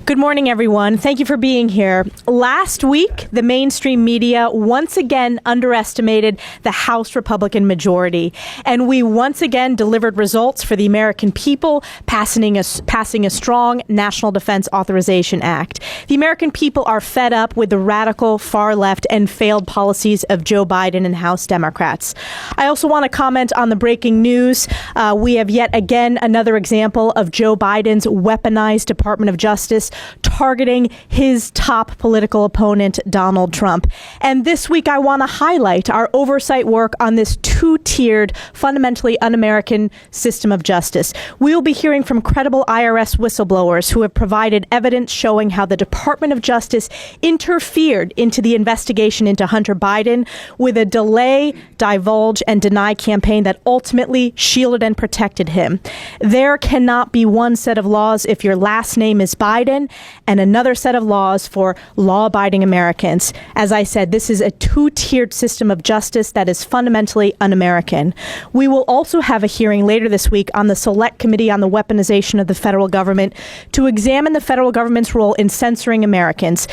Good morning, everyone. Thank you for being here. Last week, the mainstream media once again underestimated the House Republican majority, and we once again delivered results for the American people, passing a strong National Defense Authorization Act. The American people are fed up with the radical far left and failed policies of Joe Biden and House Democrats. I also want to comment on the breaking news. We have yet again another example of Joe Biden's weaponized Department of Justice targeting his top political opponent, Donald Trump. And this week, I want to highlight our oversight work on this two-tiered, fundamentally un-American system of justice. We will be hearing from credible IRS whistleblowers who have provided evidence showing how the Department of Justice interfered into the investigation into Hunter Biden with a delay, divulge, and deny campaign that ultimately shielded and protected him. There cannot be one set of laws if your last name is Biden, and another set of laws for law-abiding Americans. As I said, this is a two-tiered system of justice that is fundamentally un-American. We will also have a hearing later this week on the Select Committee on the Weaponization of the Federal Government to examine the federal government's role in censoring Americans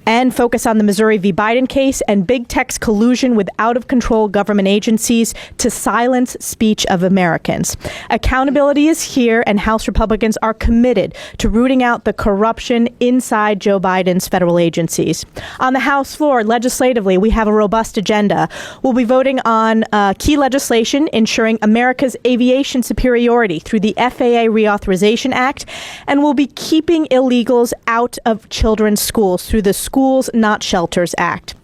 and focus on the Missouri v. Biden case and big tech's collusion with out-of-control government agencies to silence speech of Americans. Accountability is here, and House Republicans are committed to rooting out the corruption inside Joe Biden's federal agencies. On the House floor, legislatively, we have a robust agenda. We'll be voting on key legislation ensuring America's aviation superiority through the FAA Reauthorization Act, and we'll be keeping illegals out of children's schools through the Schools Not Shelters Act.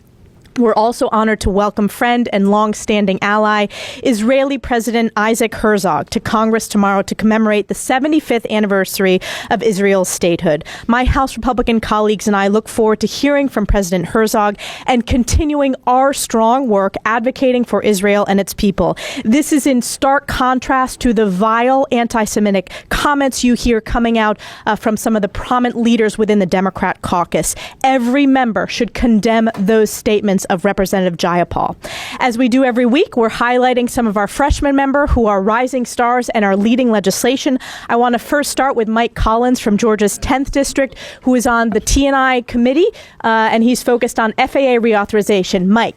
We're also honored to welcome friend and long-standing ally, Israeli President Isaac Herzog, to Congress tomorrow to commemorate the 75th anniversary of Israel's statehood. My House Republican colleagues and I look forward to hearing from President Herzog and continuing our strong work advocating for Israel and its people. This is in stark contrast to the vile anti-Semitic comments you hear coming out from some of the prominent leaders within the Democrat caucus. Every member should condemn those statements of Representative Jayapal. As we do every week, we're highlighting some of our freshman members who are rising stars and are leading legislation. I want to first start with Mike Collins from Georgia's 10th District, who is on the T&I committee, and he's focused on FAA reauthorization. Mike.